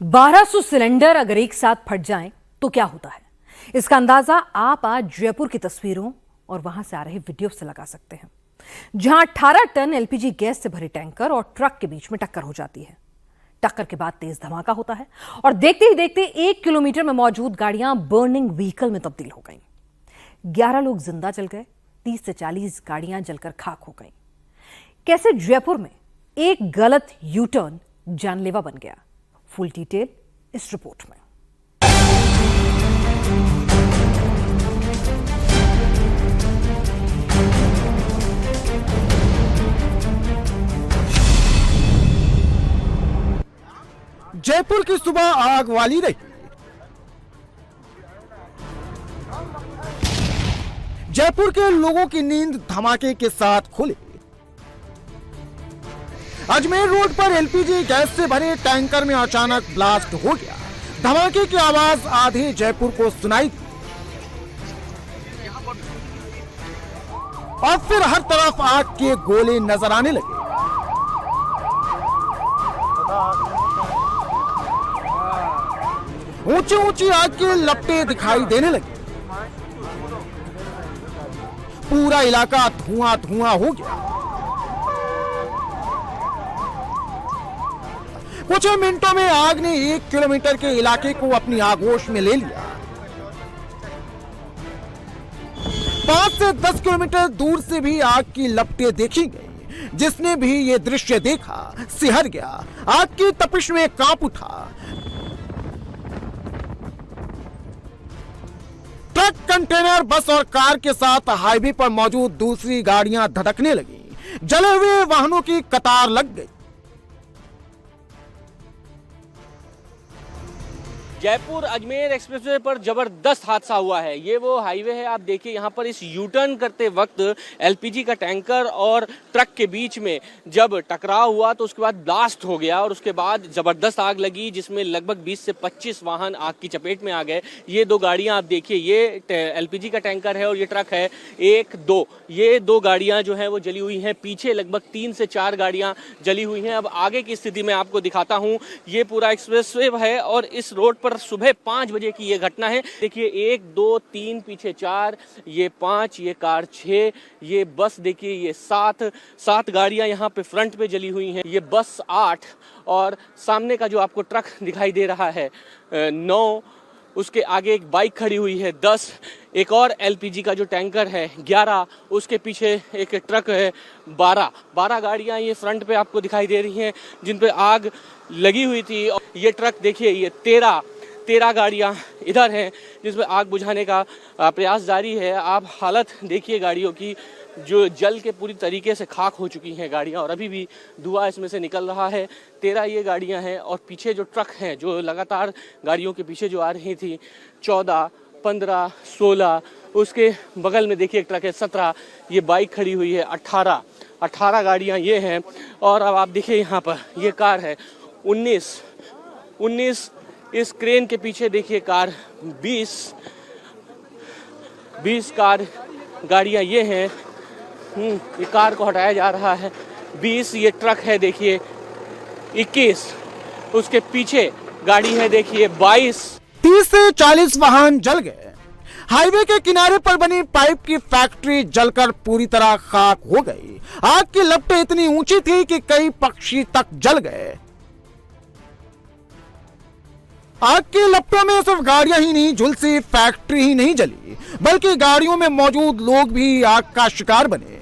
1200 cylinder अगर एक साथ फट जाएं तो क्या होता है, इसका अंदाजा आप आज जयपुर की तस्वीरों और वहां से आ रहे वीडियो से लगा सकते हैं, जहां 18 टन एलपीजी गैस से भरे टैंकर और ट्रक के बीच में टक्कर हो जाती है। टक्कर के बाद तेज धमाका होता है और देखते ही देखते 1 किलोमीटर में मौजूद गाड़ियां बर्निंग व्हीकल में तब्दील हो गईं। 11 लोग जिंदा जल गए, 30 से 40 गाड़ियां जलकर खाक हो गईं। कैसे जयपुर में एक गलत यू टर्न जानलेवा बन गया, फुल डिटेल इस रिपोर्ट में। जयपुर की सुबह आग वाली रही। जयपुर के लोगों की नींद धमाके के साथ खुली। अजमेर रोड पर एलपीजी गैस से भरे टैंकर में अचानक ब्लास्ट हो गया। धमाके की आवाज आधे जयपुर को सुनाई दी और फिर हर तरफ आग के गोले नजर आने लगे। ऊंची ऊंची आग के लपटे दिखाई देने लगे। पूरा इलाका धुआं धुआं हो गया। कुछ मिनटों में आग ने 1 किलोमीटर के इलाके को अपनी आगोश में ले लिया। 5 से 10 किलोमीटर दूर से भी आग की लपटें देखी गई। जिसने भी ये दृश्य देखा सिहर गया, आग की तपिश में कांप उठा। ट्रक, कंटेनर, बस और कार के साथ हाईवे पर मौजूद दूसरी गाड़ियां धड़कने लगी। जले हुए वाहनों की कतार लग गई। जयपुर अजमेर एक्सप्रेसवे पर जबरदस्त हादसा हुआ है। ये वो हाईवे है, आप देखिए यहाँ पर इस यू टर्न करते वक्त एलपीजी का टैंकर और ट्रक के बीच में जब टकराव हुआ तो उसके बाद ब्लास्ट हो गया और उसके बाद जबरदस्त आग लगी, जिसमें लगभग 20 से 25 वाहन आग की चपेट में आ गए। ये दो गाड़ियाँ आप देखिए, ये एलपीजी का टैंकर है और ये ट्रक है। 1, 2 ये दो गाड़ियाँ जो हैं वो जली हुई हैं। पीछे लगभग 3 से 4 गाड़ियाँ जली हुई हैं। अब आगे की स्थिति मैं आपको दिखाता हूँ। ये पूरा एक्सप्रेसवे है और इस रोड पर सुबह 5 बजे की ये घटना है। देखिए 1, 2, 3 पीछे 4, ये 5, ये कार 6, ये बस देखिए ये 7 गाड़ियां यहाँ पे फ्रंट पे जली हुई हैं। ये बस 8 और सामने का जो आपको ट्रक दिखाई दे रहा है 9, उसके आगे एक बाइक खड़ी हुई है 10, एक और एलपीजी का जो टैंकर है 11, उसके पीछे एक ट्रक है 12 गाड़ियां ये फ्रंट पे आपको दिखाई दे रही हैं जिन पे आग लगी हुई थी। और ये ट्रक देखिए ये 13 गाड़ियां इधर हैं जिसमें आग बुझाने का प्रयास जारी है। आप हालत देखिए गाड़ियों की, जो जल के पूरी तरीके से खाक हो चुकी हैं गाड़ियां और अभी भी धुआं इसमें से निकल रहा है। 13 ये गाड़ियां हैं और पीछे जो ट्रक हैं जो लगातार गाड़ियों के पीछे जो आ रही थी 14, 15, 16, उसके बगल में देखिए एक ट्रक है 17, ये बाइक खड़ी हुई है 18 गाड़ियाँ ये हैं। और अब आप देखिए यहाँ पर ये कार है 19, इस क्रेन के पीछे देखिए कार 20 कार गाड़ियाँ ये हैं। ये कार को हटाया जा रहा है। 20 ये ट्रक है देखिए 21, उसके पीछे गाड़ी है देखिए 22। 30 से 40 वाहन जल गए। हाईवे के किनारे पर बनी पाइप की फैक्ट्री जलकर पूरी तरह खाक हो गई। आग की लपटें इतनी ऊंची थी कि कई पक्षी तक जल गए। आग की लपटों में सिर्फ गाड़ियां ही नहीं झुलसी, फैक्ट्री ही नहीं जली बल्कि गाड़ियों में मौजूद लोग भी आग का शिकार बने।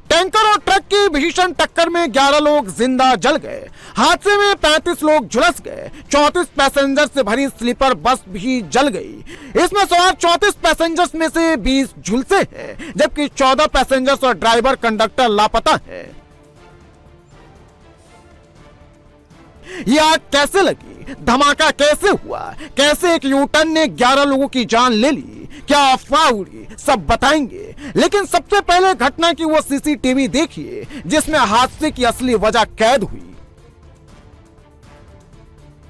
टैंकर और ट्रक की भीषण टक्कर में 11 लोग जिंदा जल गए। हादसे में 35 लोग झुलस गए। 34 पैसेंजर से भरी स्लीपर बस भी जल गई। इसमें सवार 34 पैसेंजर्स में से 20 झुलसे हैं, जबकि 14 पैसेंजर्स और ड्राइवर कंडक्टर लापता है। ये आग कैसे लगी, धमाका कैसे हुआ, कैसे एक यूटर्न ने 11 लोगों की जान ले ली, क्या अफवाह उड़ी, सब बताएंगे। लेकिन सबसे पहले घटना की वो सीसीटीवी देखिए जिसमें हादसे की असली वजह कैद हुई।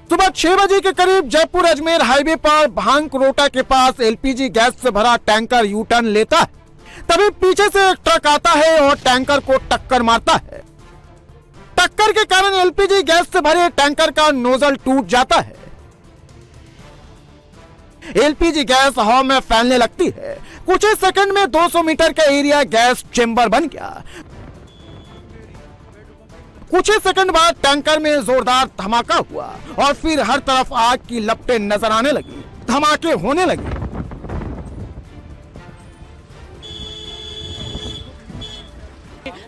सुबह 6 बजे के करीब जयपुर अजमेर हाईवे पर भांकरोटा के पास एलपीजी गैस से भरा टैंकर यू टर्न लेता है। तभी पीछे से एक ट्रक आता है और टैंकर को टक्कर मारता है। टक्कर के कारण एलपीजी गैस से भरे टैंकर का नोजल टूट जाता है। एलपीजी गैस हवा में फैलने लगती है। कुछ ही सेकंड में 200 मीटर का एरिया गैस चेंबर बन गया। कुछ ही सेकंड बाद टैंकर में जोरदार धमाका हुआ और फिर हर तरफ आग की लपटें नजर आने लगी, धमाके होने लगे।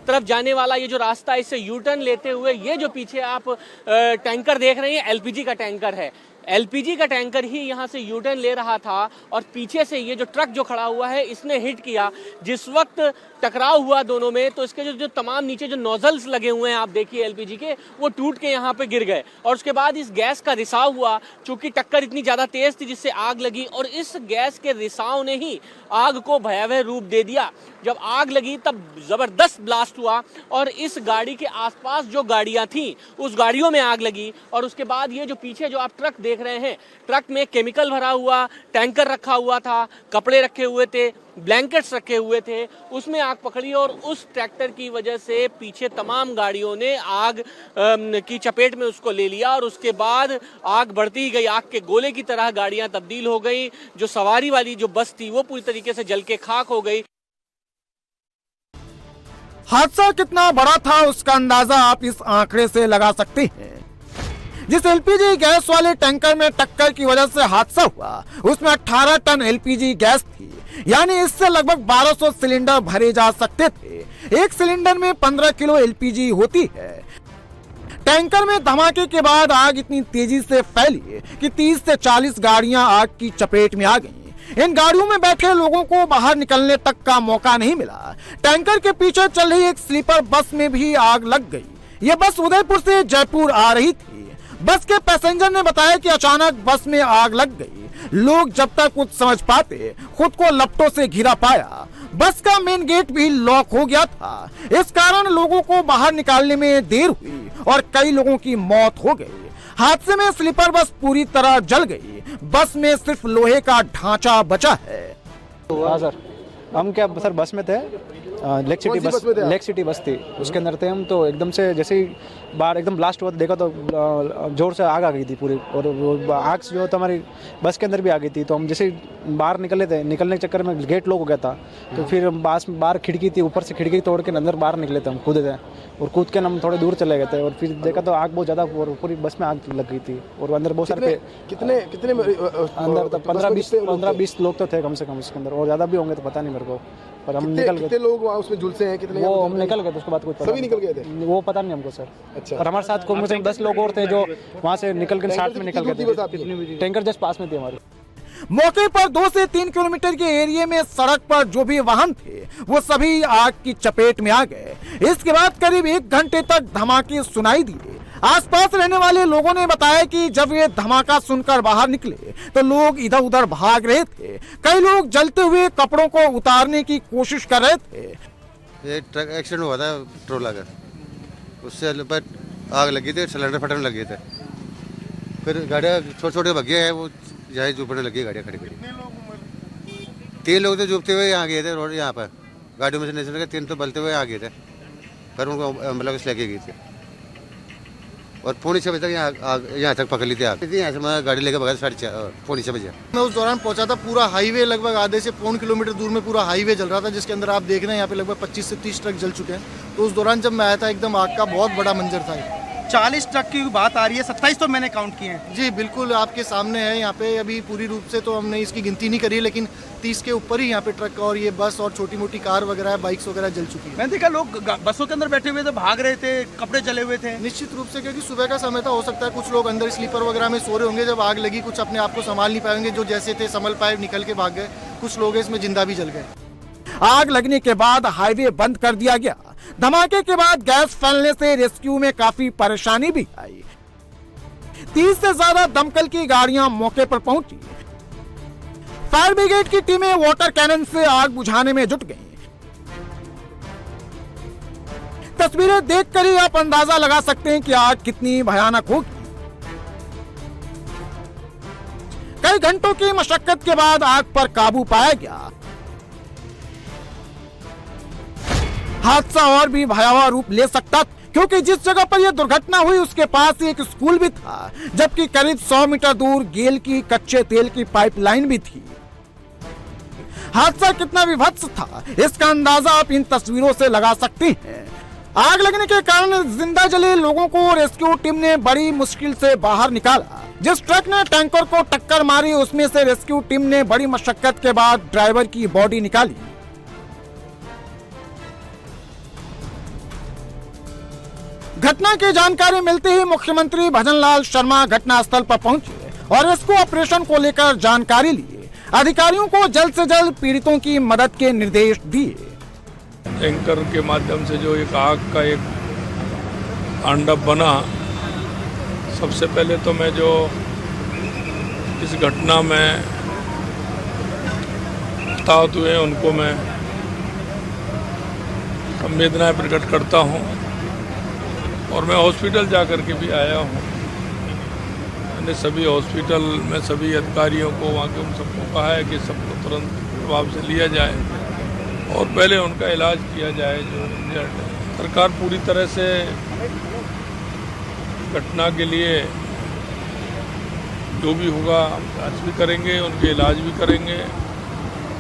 तरफ जाने वाला ये जो रास्ता है, इससे यू टर्न लेते हुए ये जो पीछे आप टैंकर देख रहे हैं, एलपीजी का टैंकर है। एलपीजी का टैंकर ही यहाँ से यू टर्न ले रहा था और पीछे से ये जो ट्रक जो खड़ा हुआ है इसने हिट किया। जिस वक्त टकराव हुआ दोनों में तो इसके जो तमाम नीचे जो नोजल्स लगे हुए हैं आप देखिए एलपीजी के, वो टूट के यहाँ पे गिर गए और उसके बाद इस गैस का रिसाव हुआ। चूंकि टक्कर इतनी ज्यादा तेज थी जिससे आग लगी और इस गैस के रिसाव ने ही आग को भयावह रूप दे दिया। जब आग लगी तब जबरदस्त ब्लास्ट हुआ और इस गाड़ी के आसपास जो गाड़ियां थी उस गाड़ियों में आग लगी। और उसके बाद ये जो पीछे जो आप ट्रक देख रहे हैं, ट्रक में केमिकल भरा हुआ टैंकर रखा हुआ था, कपड़े रखे हुए थे, ब्लैंकेट्स रखे हुए थे, उसमें आग पकड़ी और उस ट्रैक्टर की वजह से पीछे तमाम गाड़ियों ने आग की चपेट में उसको ले लिया और उसके बाद आग बढ़ती ही गई। आग के गोले की तरह गाड़ियां तब्दील हो गई। जो सवारी वाली जो बस थी वो पूरी तरीके से जल के खाक हो गई। हादसा कितना बड़ा था उसका अंदाजा आप इस आंकड़े से लगा सकते हैं। जिस एलपीजी गैस वाले टैंकर में टक्कर की वजह से हादसा हुआ उसमें 18 टन एलपीजी गैस थी, यानी इससे लगभग 1200 सिलेंडर भरे जा सकते थे। एक सिलेंडर में 15 किलो एलपीजी होती है। टैंकर में धमाके के बाद आग इतनी तेजी से फैली कि 30 से 40 गाड़ियां आग की चपेट में आ गईं। इन गाड़ियों में बैठे लोगों को बाहर निकलने तक का मौका नहीं मिला। टैंकर के पीछे चल रही एक स्लीपर बस में भी आग लग गई। यह बस उदयपुर से जयपुर आ रही थी। बस के पैसेंजर ने बताया कि अचानक बस में आग लग गई। लोग जब तक कुछ समझ पाते खुद को लपटों से घिरा पाया। बस का मेन गेट भी लॉक हो गया था। इस कारण लोगों को बाहर निकालने में देर हुई और कई लोगों की मौत हो गई। हादसे में स्लीपर बस पूरी तरह जल गई। बस में सिर्फ लोहे का ढांचा बचा है। हाँ सर, हम क्या सर बस में थे, लेक सिटी बस थी, उसके अंदर थे हम। तो एकदम से जैसे ही बाहर एकदम ब्लास्ट हुआ तो देखा तो जोर से आग आ गई थी पूरी, और वो आग जो तो हमारी बस के अंदर भी आ गई थी। तो हम जैसे ही बाहर निकले थे, निकलने के चक्कर में गेट लॉक हो गया था। तो फिर बाहर खिड़की थी, ऊपर से खिड़की तोड़ के अंदर बाहर निकले थे, हम कूदे थे और कूद के हम थोड़े दूर चले गए थे। और फिर देखा तो आग बहुत ज़्यादा पूरी बस में आग लग गई थी और अंदर बहुत सारे कितने अंदर तो 15-20 लोग तो थे कम से कम उसके अंदर, और ज़्यादा भी होंगे तो पता नहीं मेरे को। पर हम निकल गए। कितने लोग वहाँ उसमें झुलसे हैं? कितने वो हम निकल गए थे, उसके बाद कुछ सभी निकल गए थे? वो पता नहीं हमको सर। अच्छा। और हमारे साथ कम से कम 10 लोग और थे जो वहाँ से निकल के साथ में निकल गए थे। टैंकर जस्ट पास में थी हमारी। मौके पर 2 से 3 किलोमीटर के एरिया में सड़क पर जो भी वाहन थे वो सभी आग की चपेट में आ गए। इसके बाद करीब 1 घंटे तक धमाके सुनाई दिए। आसपास रहने वाले लोगों ने बताया कि जब ये धमाका सुनकर बाहर निकले तो लोग इधर उधर भाग रहे थे। कई लोग जलते हुए कपड़ों को उतारने की कोशिश कर रहे थे। ये ट्रक एक्सीडेंट हुआ था ट्रोला का, उससे पर आग लगी थी, सिलेंडर फटने लगे थे। फिर गाड़ियाँ छोटे छोटे भगिया है वो जहाँ जुपने लगी गाड़ियाँ खड़ी खड़ी। 3 लोग तो जुबते हुए यहाँ गए थे रोड, यहाँ पर गाड़ियों में से नहीं लगे। 3 तो बलते हुए आ गए थे, पर उनको एम्बुलेंस लेके गई थी और 5:45 बजे तक यहाँ तक पकड़ ली थी आग। यहाँ से मैं गाड़ी लेके भगा 5:45 बजे। मैं उस दौरान पहुंचा था, पूरा हाईवे लगभग आधे से पौन किलोमीटर दूर में पूरा हाईवे जल रहा था, जिसके अंदर आप देख रहे हैं यहाँ पे लगभग 25 से 30 ट्रक जल चुके हैं। तो उस दौरान जब मैं आया था एकदम आग का बहुत बड़ा मंजर था। 40 ट्रक की बात आ रही है, 27 तो मैंने काउंट किए हैं। जी बिल्कुल, आपके सामने है। यहाँ पे अभी पूरी रूप से तो हमने इसकी गिनती नहीं करी, लेकिन 30 के ऊपर ही यहाँ पे ट्रक और ये बस और छोटी मोटी कार वगैरह बाइक्स वगैरह जल चुकी है। मैंने देखा लोग बसों के अंदर बैठे हुए थे, भाग रहे थे, कपड़े जले हुए थे। निश्चित रूप से, क्योंकि सुबह का समय था, हो सकता है कुछ लोग अंदर स्लीपर वगैरह में सो रहे होंगे। जब आग लगी कुछ अपने आप को संभाल नहीं पाएंगे, जो जैसे थे संभल पाए निकल के भाग गए। कुछ लोग इसमें जिंदा भी जल गए। आग लगने के बाद हाईवे बंद कर दिया गया। धमाके के बाद गैस फैलने से रेस्क्यू में काफी परेशानी भी आई। 30 से ज्यादा दमकल की गाड़ियां मौके पर पहुंची। फायर ब्रिगेड की टीमें वाटर कैनन से आग बुझाने में जुट गईं। तस्वीरें देखकर ही आप अंदाजा लगा सकते हैं कि आग कितनी भयानक होगी। कई घंटों की मशक्कत के बाद आग पर काबू पाया गया। हादसा और भी भयावह रूप ले सकता था। क्योंकि जिस जगह पर यह दुर्घटना हुई उसके पास एक स्कूल भी था, जबकि करीब 100 मीटर दूर गेल की कच्चे तेल की पाइपलाइन भी थी। हादसा कितना विभत्स था, इसका अंदाजा आप इन तस्वीरों से लगा सकते हैं। आग लगने के कारण जिंदा जले लोगों को रेस्क्यू टीम ने बड़ी मुश्किल से बाहर निकाला। जिस ट्रक ने टैंकर को टक्कर मारी उसमें से रेस्क्यू टीम ने बड़ी मशक्कत के बाद ड्राइवर की बॉडी निकाली। घटना की जानकारी मिलते ही मुख्यमंत्री भजनलाल शर्मा घटनास्थल पर पहुंचे और रेस्क्यू ऑपरेशन को लेकर जानकारी लिए। अधिकारियों को जल्द से जल्द पीड़ितों की मदद के निर्देश दिए। टैंकर के माध्यम से जो एक आग का एक तांडव बना, सबसे पहले तो मैं जो इस घटना में हताहत हुए उनको मैं संवेदनाएं प्रकट करता हूं और मैं हॉस्पिटल जाकर के भी आया हूं। मैंने सभी हॉस्पिटल में सभी अधिकारियों को वहाँ के उन सबको कहा है कि सबको तुरंत प्रभाव से लिया जाए और पहले उनका इलाज किया जाए जो इंजर्ड है। सरकार पूरी तरह से घटना के लिए जो भी होगा जांच भी करेंगे, उनके इलाज भी करेंगे,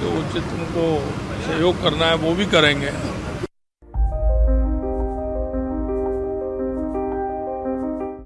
जो उचित उनको सहयोग करना है वो भी करेंगे।